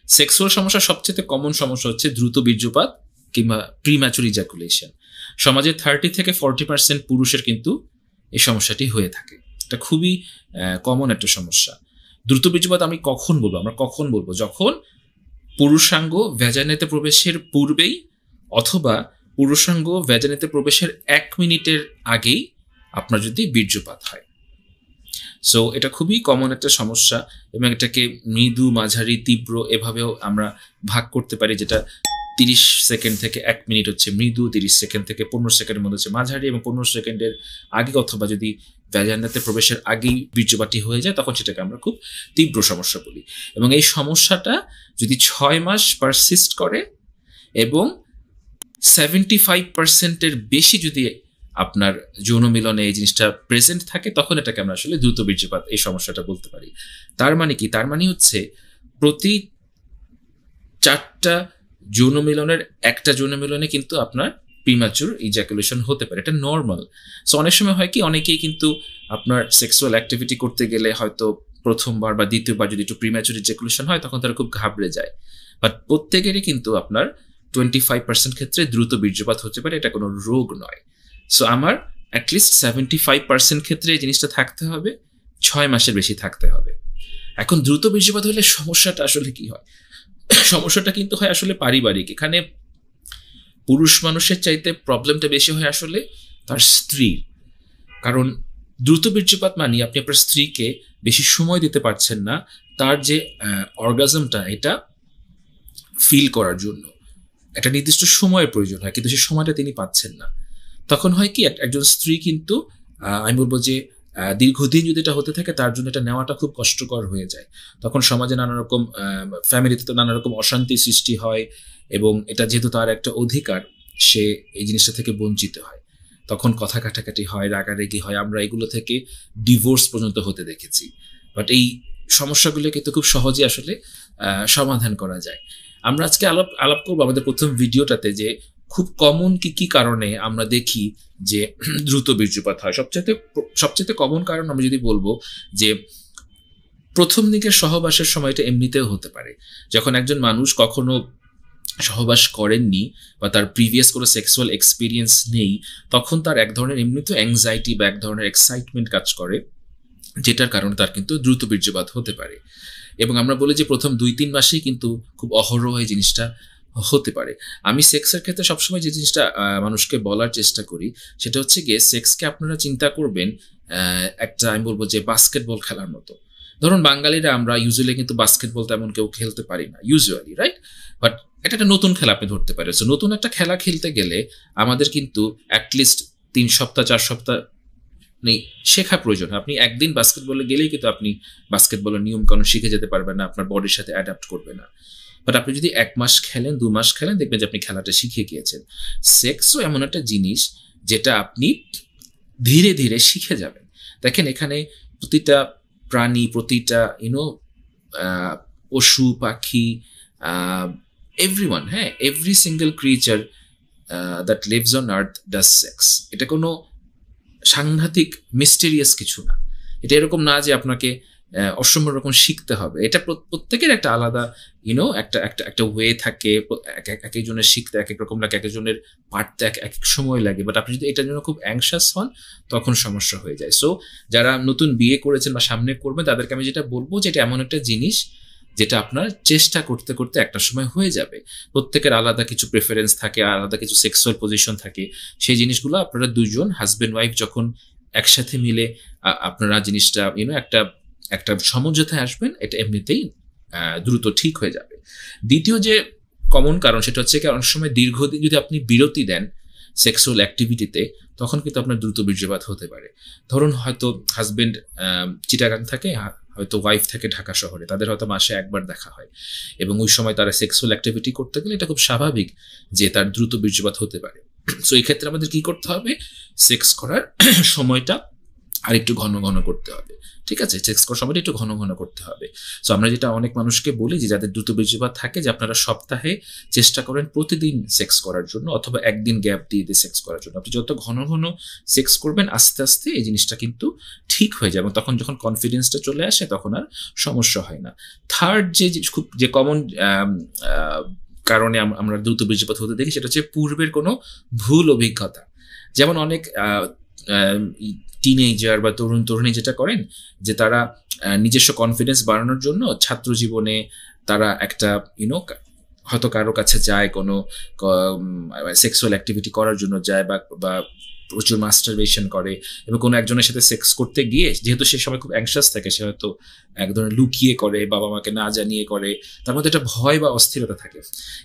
Sexual সমস্যা সবচেয়ে common সমস্যা হচ্ছে দ্রুত বীর্যপাত কিংবা প্রিম্যাচুর ইজাকুলেশন। সমাজে 30-40% পুরুষের কিন্তু এই সমস্যাটি হয়ে থাকে। এটা খুবই কমন একটা সমস্যা। দ্রুত বীর্যপাত আমরা কখন বলবো? যখন পুরুষাঙ্গ ভ্যাজাইনাতে প্রবেশের পূর্বেই অথবা পুরুষাঙ্গ ভ্যাজাইনাতে প্রবেশের 1 মিনিটের আগেই আপনার যদি বীর্যপাত হয়। সো এটা খুবই কমন একটা সমস্যা এবং এটাকে মৃদু, মাঝারি, তীব্র এভাবেও আমরা ভাগ করতে পারি, যেটা 30 সেকেন্ড থেকে 1 মিনিট হচ্ছে মৃদু, 30 সেকেন্ড থেকে 15 সেকেন্ডের মধ্যে হচ্ছে মাঝারি, এবং 15 সেকেন্ডের আগে অথবা যদি ভ্যাজাইনাতে প্রবেশের আগেই বীর্যপাতটি হয়ে যায় তখন সেটাকে আমরা খুব তীব্র সমস্যা বলি। এবং এই সমস্যাটা যদি 6 মাস পারসিস্ট করে এবং 75%-এর বেশি যদি আপনার যৌন মিলনে এই জিনিসটা প্রেজেন্ট থাকে তখন এটাকে আমরা আসলে দ্রুত বীর্যপাত এই সমস্যাটা বলতে পারি। তার মানে কি? তার মানে হচ্ছে প্রতি 4টা যৌন মিলনের 1টা যৌন মিলনে কিন্তু আপনার প্রিম্যাচুর ইজাকুলেশন হতে পারে। এটা নর্মাল। সো অনেক সময় হয় কি, অনেকেই কিন্তু আপনার সেক্সুয়াল অ্যাক্টিভিটি করতে গেলে হয়তো প্রথমবার বা দ্বিতীয়বার যদি একটু প্রিম্যাচুর ইজাকুলেশন হয় তখন তারা খুব ঘাবড়ে যায়। বাট প্রত্যেকেরই কিন্তু আপনার 25% ক্ষেত্রে দ্রুত বীর্যপাত হতে পারে, এটা কোনো রোগ নয়। সো আমার অ্যাটলিস্ট 75% ক্ষেত্রে এই জিনিসটা থাকতে হবে, 6 মাসের বেশি থাকতে হবে। এখন দ্রুত বীর্যপাত হলে সমস্যাটা আসলে কি হয়? সমস্যাটা কিন্তু হয় আসলে পারিবারিক। এখানে পুরুষ মানুষের চাইতে প্রবলেমটা বেশি হয় আসলে তার স্ত্রীর। কারণ দ্রুত বীর্যপাত মানে আপনি আপনার স্ত্রীকে বেশি সময় দিতে পারছেন না তার যে অর্গাজমটা এটা ফিল করার জন্য। একটা নির্দিষ্ট সময়ের প্রয়োজন হয়, কিন্তু সেই সময়টা তিনি পাচ্ছেন না। তখন হয় কি, একজন স্ত্রী কিন্তু আমি বলবো যে দীর্ঘদিন যদি এটা হতে থাকে তার জন্য এটা নেওয়াটা খুব কষ্টকর হয়ে যায়। তখন সমাজে নানা রকম ফ্যামিলিতে তো নানা রকম অশান্তি সৃষ্টি হয় এবং এটা যেহেতু তার একটা অধিকার, সে এই জিনিসটা থেকে বঞ্চিত হয়। তখন কথা কাটাকাটি হয়, রাগারাগি হয়, আমরা এগুলো থেকে ডিভোর্স পর্যন্ত হতে দেখেছি। বাট এই সমস্যাগুলো কিন্তু খুব সহজে আসলে সমাধান করা যায়। আমরা আজকে আলাপ করবো আমাদের প্রথম ভিডিওটাতে যে খুব কমন কি কারণে আমরা দেখি যে দ্রুত বীর্যপাত হয়। সবচেয়ে কমন কারণ আমরা যদি বলবো যে প্রথম দিকের সহবাসের সময়টা এমনিতেও হতে পারে। যখন একজন মানুষ কখনো সহবাস করেননি বা তার প্রিভিয়াস কোনো সেক্সুয়াল এক্সপিরিয়েন্স নেই, তখন তার এক ধরনের এমনিতেও অ্যাংজাইটি বা এক ধরনের এক্সাইটমেন্ট কাজ করে, যেটার কারণে তার কিন্তু দ্রুত বীর্যপাত হতে পারে। এবং আমরা বলি যে প্রথম 2-3 মাসেই কিন্তু খুব অহরহ এই জিনিসটা হতে পারে। আমি সেক্সের ক্ষেত্রে সবসময় যে জিনিসটা মানুষকে বলার চেষ্টা করি সেটা হচ্ছে গিয়ে, সেক্সকে আপনারা চিন্তা করবেন একটা, আমি বলবো যে বাস্কেটবল খেলার মতো। ধরুন বাঙালিরা আমরা ইউজুয়ালি কিন্তু বাস্কেটবল তেমন কেউ খেলতে পারি না ইউজুয়ালি, রাইট? বাট এটা একটা নতুন খেলা আপনি ধরতে পারেন। সো নতুন একটা খেলা খেলতে গেলে আমাদের কিন্তু অ্যাটলিস্ট 3 সপ্তাহ 4 সপ্তাহ শেখা প্রয়োজন। আপনি একদিন বাস্কেটবলে গেলেই কিন্তু আপনি বাস্কেটবলের নিয়ম কানুন শিখে যেতে পারবেন না, আপনার বডির সাথে অ্যাডাপ্ট করবে না। বাট আপনি যদি 1 মাস খেলেন, 2 মাস খেলেন, দেখবেন যে আপনি খেলাটা শিখে গিয়েছেন। সেক্সও এমন একটা জিনিস যেটা আপনি ধীরে ধীরে শিখে যাবেন। দেখেন এখানে প্রতিটা প্রাণী, প্রতিটা পশু পাখি, এভরিওয়ান, হ্যাঁ, every single creature that lives on earth does sex. এটা কোনো সাংঘাতিক মিস্টেরিয়াস কিছু না। এটা এরকম না যে আপনাকে অসম্ভব রকম শিখতে হবে। এটা প্রত্যেকের একটা আলাদা একটা ওয়ে থাকে। এক একজনের শিখতে এক এক রকম লাগে, এক একজনের পারতে এক এক সময় লাগে। বাট আপনি যদি এটার জন্য খুব অ্যাংশাস হন তখন সমস্যা হয়ে যায়। সো যারা নতুন বিয়ে করেছেন বা সামনে করবেন তাদেরকে আমি যেটা বলবো যে এটা এমন একটা জিনিস যেটা আপনার চেষ্টা করতে করতে একটা সময় হয়ে যাবে। প্রত্যেকের আলাদা কিছু প্রেফারেন্স থাকে, আলাদা কিছু সেক্সুয়াল পজিশন থাকে। সেই জিনিসগুলো আপনারা দুজন হাজবেন্ড ওয়াইফ যখন একসাথে মিলে আপনারা জিনিসটা একটা সমঝোতায় আসবেন, এটা এমনিতেই দ্রুত ঠিক হয়ে যাবে। দ্বিতীয় যে কমন কারণ সেটা হচ্ছে অনেক সময় দীর্ঘদিন যদি আপনি বিরতি দেন সেক্সুয়াল অ্যাক্টিভিটিতে তখন কিন্তু আপনার দ্রুত বীর্যপাত হতে পারে। ধরুন হয়তো হাজবেন্ড চিটাগাং থাকে, হয়তো ওয়াইফ থাকে ঢাকা শহরে, তাদের হয়তো মাসে একবার দেখা হয় এবং ওই সময় তারা সেক্সুয়াল অ্যাক্টিভিটি করতে গেলে এটা খুব স্বাভাবিক যে তার দ্রুত বীর্যপাত হতে পারে। সো এই ক্ষেত্রে আমাদের কি করতে হবে? সেক্স করার সময়টা আর একটু ঘন ঘন করতে হবে, ঠিক আছে? সেক্স করার সময়টা একটু ঘন ঘন করতে হবে। সো আমরা যেটা অনেক মানুষকে বলি যে যাদের দ্রুত বীর্যপাত থাকে, যে আপনারা সপ্তাহে চেষ্টা করেন প্রতিদিন সেক্স করার জন্য, অথবা একদিন গ্যাপ দিয়ে দিয়ে সেক্স করার জন্য। আপনি যত ঘন ঘন সেক্স করবেন আস্তে আস্তে এই জিনিসটা কিন্তু ঠিক হয়ে যায়, এবং তখন যখন কনফিডেন্সটা চলে আসে তখন আর সমস্যা হয় না। থার্ড খুব যে কমন কারণে আমরা দ্রুত বীর্যপাত হতে দেখি সেটা হচ্ছে পূর্বের কোনো ভুল অভিজ্ঞতা। যেমন অনেক টিনেজার বা তরুণ তরুণী যেটা করেন যে তারা নিজস্ব কনফিডেন্স বাড়ানোর জন্য ছাত্র জীবনে তারা একটা হয়তো কারো কাছে যায়, কোনো সেক্সুয়াল অ্যাক্টিভিটি করার জন্য যায়, বা প্রচুর মাস্টারবেশন করে, এবং কোনো একজনের সাথে সেক্স করতে গিয়ে যেহেতু সে সময় খুব অ্যাংশাস থাকে, সে হয়তো এক ধরনের লুকিয়ে করে, বাবা মাকে না জানিয়ে করে, তার মধ্যে একটা ভয় বা অস্থিরতা থাকে,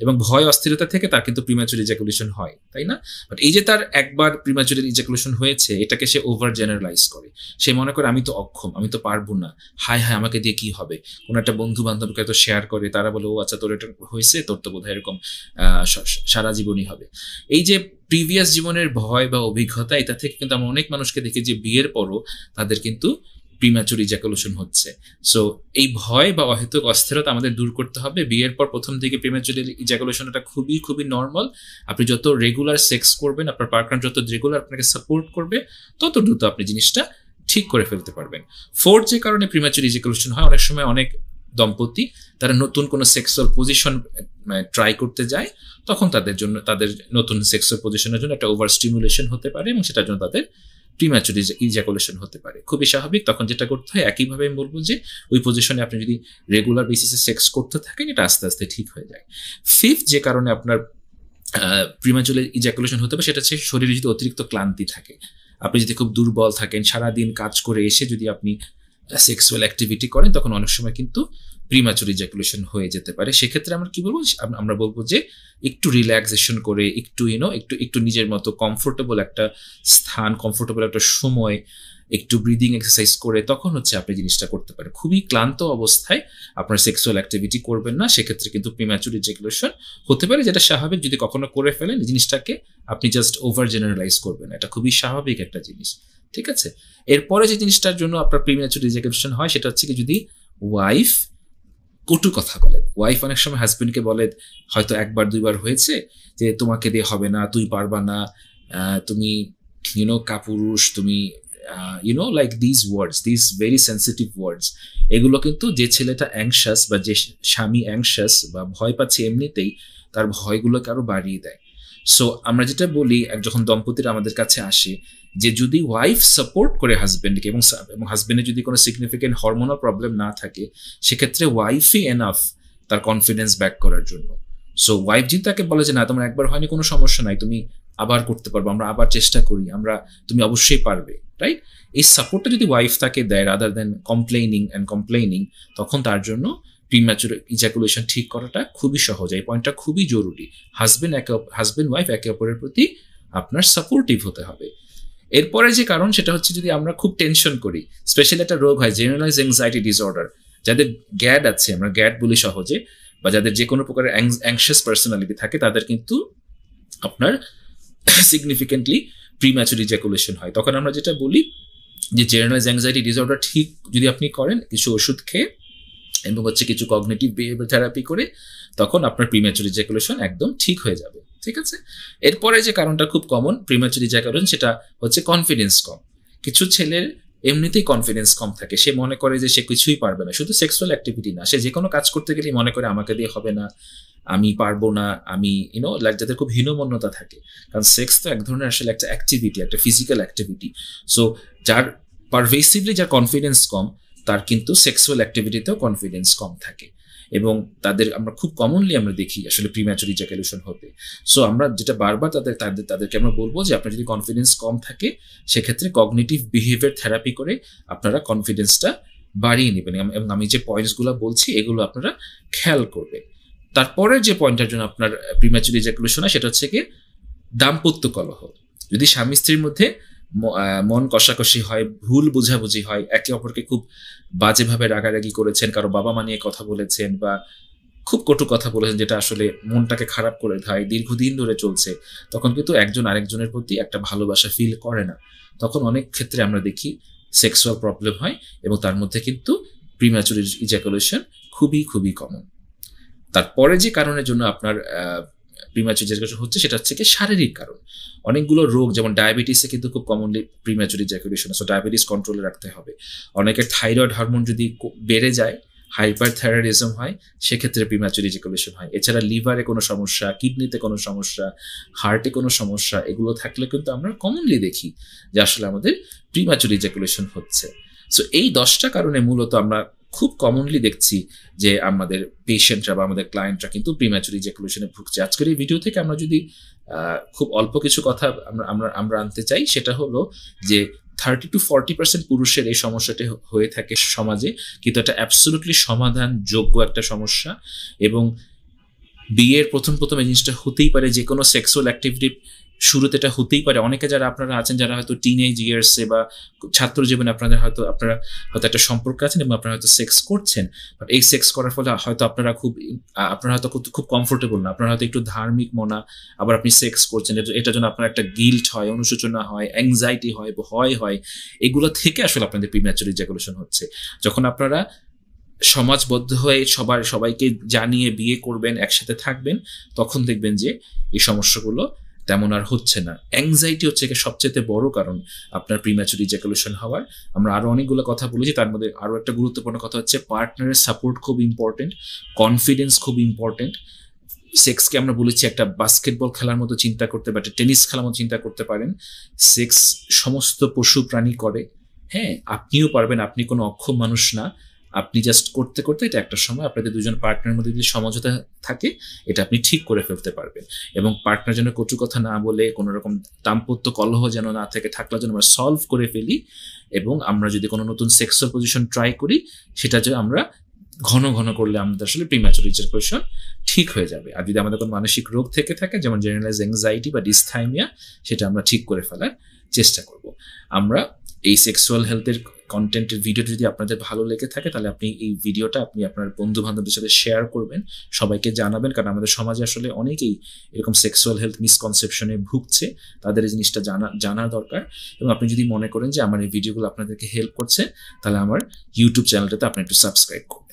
এবং ভয় অস্থিরতা থেকে তার কিন্তু প্রিম্যাচুর ইজাকুলেশন হয়, তাই না? বাট এই যে তার একবার প্রিম্যাচুর ইজাকুলেশন হয়েছে, এটাকে সে ওভার জেনারেলাইজ করে। সে মনে করে আমি তো অক্ষম, আমি তো পারবো না, হায় হায় আমাকে দিয়ে কি হবে। কোনো একটা বন্ধু বান্ধবকে তো শেয়ার করে, তারা বলে ও আচ্ছা তোর এটা হয়েছে, তোর তো বোধহয় এরকম সারা জীবনই হবে। এই যে প্রিভিয়াস জীবনের ভয় বা অভিজ্ঞতা, এটা থেকে কিন্তু আমরা অনেক মানুষকে দেখি যে বিয়ের পরও তাদের কিন্তু প্রিম্যাচুর ইজাকুলেশন হচ্ছে। সো এই ভয় বা অহেতুক অস্থিরতা আমাদের দূর করতে হবে। বিয়ের পর প্রথম দিকে প্রিম্যাচুর ইজাকুলেশনটা খুবই খুবই নর্মাল। আপনি যত রেগুলার সেক্স করবেন, আপনার পার্টনার যত রেগুলার আপনাকে সাপোর্ট করবে, তত দ্রুত আপনি জিনিসটা ঠিক করে ফেলতে পারবেন। ফোর্থ যে কারণে প্রিম্যাচুর ইজাকুলেশন হয়, অনেক সময় অনেক দম্পতি তারা নতুন কোনো সেক্সুয়াল পজিশন ট্রাই করতে যায়, তখন তাদের নতুন সেক্সুয়াল পজিশনের জন্য একটা ওভার স্টিমুলেশন হতে পারে, এবং সেটার জন্য তাদের প্রিম্যাচুর ইজাকুলেশন হতে পারে। খুবই স্বাভাবিক। তখন যেটা করতে হয়, একইভাবে আমি বলবো যে ওই পজিশনে আপনি যদি রেগুলার বেসিসে সেক্স করতে থাকেন, এটা আস্তে আস্তে ঠিক হয়ে যায়। ফিফথ যে কারণে আপনার প্রিম্যাচুর ইজাকুলেশন হতে পারে, সেটা হচ্ছে শরীরে যদি অতিরিক্ত ক্লান্তি থাকে। আপনি যদি খুব দুর্বল থাকেন, সারাদিন কাজ করে এসে যদি আপনি সেক্সুয়াল অ্যাক্টিভিটি করেন, তখন অনেক সময় কিন্তু প্রিম্যাচুর ইজাকুলেশন হয়ে যেতে পারে। সেক্ষেত্রে আমরা কি বলবো, আমরা বলবো যে একটু রিল্যাক্সেশন করে, একটু নিজের মতো কমফোর্টেবল একটা স্থান, কমফোর্টেবল একটা সময়, একটু ব্রিদিং এক্সারসাইজ করে তখন হচ্ছে আপনি জিনিসটা করতে পারেন। খুবই ক্লান্ত অবস্থায় আপনার সেক্সুয়াল অ্যাক্টিভিটি করবেন না, সেক্ষেত্রে কিন্তু প্রিম্যাচুর ইজাকুলেশন হতে পারে, যেটা স্বাভাবিক। যদি কখনো করে ফেলেন জিনিসটাকে, আপনি জাস্ট ওভার জেনারেলাইজ করবেন, এটা খুবই স্বাভাবিক একটা জিনিস, ঠিক আছে? এরপরে যে জিনিসটার জন্য আপনার প্রিম্যাচুর ইজাকুলেশন হয়, সেটা হচ্ছে কি যদি ওয়াইফ কটু কথা বলেন। ওয়াইফ অনেক সময় হাজবেন্ডকে বলে, হয়তো একবার দুইবার হয়েছে, যে তোমাকে দিয়ে হবে না, তুই পারবা না, তুমি কাপুরুষ, তুমি like this words, this very sensitive words. এগুলো কিন্তু যে ছেলেটা অ্যাংশাস বা যে স্বামী অ্যাংশাস বা ভয় পাচ্ছে এমনিতেই, তার ভয়গুলোকে আরো বাড়িয়ে দেয়। সো আমরা যেটা বলি, যখন দম্পতিরা আমাদের কাছে আসে, যে যদি ওয়াইফ সাপোর্ট করে হাজবেন্ডকে, এবং হাজবেন্ডের যদি কোনো সিগনিফিকেন্ট হরমোনাল প্রবলেম না থাকে, সেক্ষেত্রে ওয়াইফই এনাফ তার কনফিডেন্স ব্যাক করার জন্য। সো ওয়াইফ যদি তাকে বলে যে না, তোমার একবার হয়নি, কোনো সমস্যা নাই, তুমি আবার করতে পারবো, আমরা আবার চেষ্টা করি, তুমি অবশ্যই পারবে, রাইট? এই সাপোর্টটা যদি ওয়াইফ তাকে দেয়, রাদার দেন কমপ্লেইনিং, তখন তার জন্য প্রিম্যাচুর ইজাকুলেশন ঠিক করাটা খুবই সহজ। এই পয়েন্টটা খুবই জরুরি। হাজবেন্ড ওয়াইফ একে অপরের প্রতি আপনার সাপোর্টিভ হতে হবে। এরপরে যে কারণ, সেটা হচ্ছে যদি আমরা খুব টেনশন করি, স্পেশালি একটা রোগ হয় জেনারেলাইজ অ্যাংজাইটি ডিসঅর্ডার, যাদের গ্যাড আছে, আমরা গ্যাড বলি সহজে, বা যাদের যে কোনো প্রকারের অ্যাংশিয়াস পার্সোনালিটি থাকে, তাদের কিন্তু আপনার সিগনিফিকেন্টলি প্রিম্যাচুর ইজাকুলেশন হয়। তখন আমরা যেটা বলি যে জেনারেলাইজ অ্যাংজাইটি ডিসঅর্ডার ঠিক যদি আপনি করেন কিছু ওষুধ খেয়ে, এবং কিছু কগনিটিভ বিহেভিয়ার থেরাপি করে, তখন আপনার প্রিম্যাচুর ইজাকুলেশন একদম ঠিক হয়ে যাবে, ঠিক আছে? এরপরে যে কারণটা খুব কমন প্রিম্যাচুর ইজাকুলেশন, সেটা হচ্ছে কনফিডেন্স কম। কিছু ছেলের এমনিতেই কনফিডেন্স কম থাকে, সে মনে করে যে সে কিছুই পারবে না। শুধু সেক্সুয়াল অ্যাক্টিভিটি না, সে যে কোনো কাজ করতে গেলেই মনে করে আমাকে দিয়ে হবে না, আমি পারবো না, আমি লাইক যাদের খুব হীনমন্যতা থাকে, কারণ সেক্স তো এক ধরনের আসলে একটা অ্যাক্টিভিটি, একটা ফিজিক্যাল অ্যাক্টিভিটি। সো যার পারভেসিভলি যার কনফিডেন্স কম, তার কিন্তু সেক্সুয়াল অ্যাক্টিভিটিতেও কনফিডেন্স কম থাকে, এবং আমরা খুব কমনলি আমরা দেখি আসলে প্রিম্যাচুর ইজাকুলেশন হতে। সো আমরা যেটা বারবার তাদেরকে আমরা বলবো যে আপনার যদি কনফিডেন্স কম থাকে, সেক্ষেত্রে কগনিটিভ বিহেভিয়ার থেরাপি করে আপনারা কনফিডেন্সটা বাড়িয়ে নেবেন, এবং আমি যে পয়েন্টসগুলো বলছি এগুলো আপনারা খেয়াল করবেন। তারপরের যে পয়েন্টটার জন্য আপনার প্রিম্যাচুর ইজাকুলেশন হয়, সেটা হচ্ছে কি দাম্পত্য কলহ। যদি স্বামী স্ত্রীর মধ্যে মন কষাকষি হয়, ভুল বোঝাবুঝি হয়, একে অপরকে খুব বাজেভাবে রাগারাগি করেছেন, কারো বাবা মা নিয়ে কথা বলেছেন, বা খুব কটু কথা বলেছেন যেটা আসলে মনটাকে খারাপ করে দেয়, দীর্ঘদিন ধরে চলছে, তখন কিন্তু একজন আরেকজনের প্রতি একটা ভালোবাসা ফিল করে না। তখন অনেক ক্ষেত্রে আমরা দেখি সেক্সুয়াল প্রবলেম হয় এবং তার মধ্যে কিন্তু প্রিম্যাচুর ইজাকুলেশন খুবই খুবই কমন। তারপরে যে কারণের জন্য আপনার প্রিম্যাচুর ইজাকুলেশন হচ্ছে সেটা হচ্ছে কি শারীরিক কারণ। অনেকগুলো রোগ যেমন ডায়াবেটিসে কিন্তু খুব commonly premature ejaculation, so diabetes কন্ট্রোলে রাখতে হবে। অনেকের থাইরয়েড হরমোন যদি বেড়ে যায়, হাইপারথাইরয়েডিজম হয়, সেক্ষেত্রে প্রিম্যাচুর ইজাকুলেশন হয়। এছাড়া লিভারে কোনো সমস্যা, কিডনিতে কোনো সমস্যা, হার্টে কোনো সমস্যা, এগুলো থাকলে কিন্তু আমরা কমনলি দেখি যে আসলে আমাদের প্রিম্যাচুর ইজাকুলেশন হচ্ছে। সো এই 10টা কারণে মূলত আমরা খুব কমনলি দেখছি যে আমাদের পেশেন্টরা বা আমাদের ক্লায়েন্টরা কিন্তু প্রিম্যাচুর ইজাকুলেশনে ভুগছে। আজকের এই ভিডিও থেকে আমরা যদি খুব অল্প কিছু কথা আমরা আনতে চাই, সেটা হলো যে 30 to 40% পুরুষের এই সমস্যাটি হয়ে থাকে সমাজে, কিন্তু এটা অ্যাবসলিউটলি সমাধানযোগ্য একটা সমস্যা। এবং বিয়ের প্রথম এই জিনিসটা হতেই পারে, যে কোনো সেক্সুয়াল অ্যাক্টিভিটি শুরুতে এটা হতেই পারে। অনেকে যারা আপনারা আছেন যারা হয়তো টিনেজ ইয়ার্সে বা ছাত্র জীবনে আপনারা হয়তো একটা সম্পর্ক আছেন এবং আপনারা হয়তো সেক্স করছেন, বাট এই সেক্স করার ফলে হয়তো আপনারা হয়তো খুব কমফোর্টেবল না, আপনারা হয়তো একটু ধার্মিক মনা, আবার আপনি সেক্স করছেন, এটার জন্য আপনার একটা গিল্ট হয়, অনুশোচনা হয়, অ্যাংজাইটি হয়, ভয় হয়। এগুলো থেকে আসলে আপনাদের প্রিম্যাচুর ইজাকুলেশন হচ্ছে। যখন আপনারা সমাজবদ্ধ হয়ে সবাইকে জানিয়ে বিয়ে করবেন, একসাথে থাকবেন, তখন দেখবেন যে এই সমস্যাগুলো তেমন আর হচ্ছে না। অ্যাংজাইটি হচ্ছে সবচেয়ে বড় কারণ আপনার প্রিম্যাচুর ইজাকুলেশন হওয়ার। আমরা আরো অনেকগুলো কথা বলেছি, তার মধ্যে আরো একটা গুরুত্বপূর্ণ কথা হচ্ছে পার্টনারের সাপোর্ট খুব ইম্পর্টেন্ট, কনফিডেন্স খুব ইম্পর্টেন্ট। সেক্সকে আমরা বলেছি একটা বাস্কেটবল খেলার মতো চিন্তা করতে বা একটা টেনিস খেলার মতো চিন্তা করতে পারেন। সেক্স সমস্ত পশু প্রাণী করে, হ্যাঁ আপনিও পারবেন, আপনি কোনো অক্ষম মানুষ না। আপনি জাস্ট করতে করতে এটা একটা সময় আপনাদের দুজন পার্টনারের মধ্যে যদি সমঝোতা থাকে, এটা আপনি ঠিক করে ফেলতে পারবেন। এবং পার্টনার যেন কটু কথা না বলে, কোনো রকম দাম্পত্য কলহ যেন না থেকে, থাকলে যেন আমরা সলভ করে ফেলি। এবং আমরা যদি কোনো নতুন সেক্সুয়াল পজিশন ট্রাই করি, সেটা যে আমরা ঘন ঘন করলে আমাদের আসলে প্রিম্যাচুর ইজাকুলেশন ঠিক হয়ে যাবে। আর যদি আমাদের কোনো মানসিক রোগ থেকে থাকে, যেমন জেনারেলাইজ অ্যাংজাইটি বা ডিসথাইমিয়া, সেটা আমরা ঠিক করে ফেলার চেষ্টা করব। আমরা এই সেক্সুয়াল হেলথের কন্টেন্টের ভিডিওটি যদি আপনাদের ভালো লেগে থাকে, তাহলে আপনি এই ভিডিওটা আপনি আপনার বন্ধু বান্ধবদের সাথে শেয়ার করবেন, সবাইকে জানাবেন। কারণ আমাদের সমাজে আসলে অনেকেই এরকম সেক্সুয়াল হেলথ মিসকনসেপশনে ভুগছে, তাদের এই জিনিসটা জানা দরকার। এবং আপনি যদি মনে করেন যে আমার এই ভিডিওগুলো আপনাদেরকে হেল্প করছে, তাহলে আমার ইউটিউব চ্যানেলটাতে আপনি একটু সাবস্ক্রাইব করুন।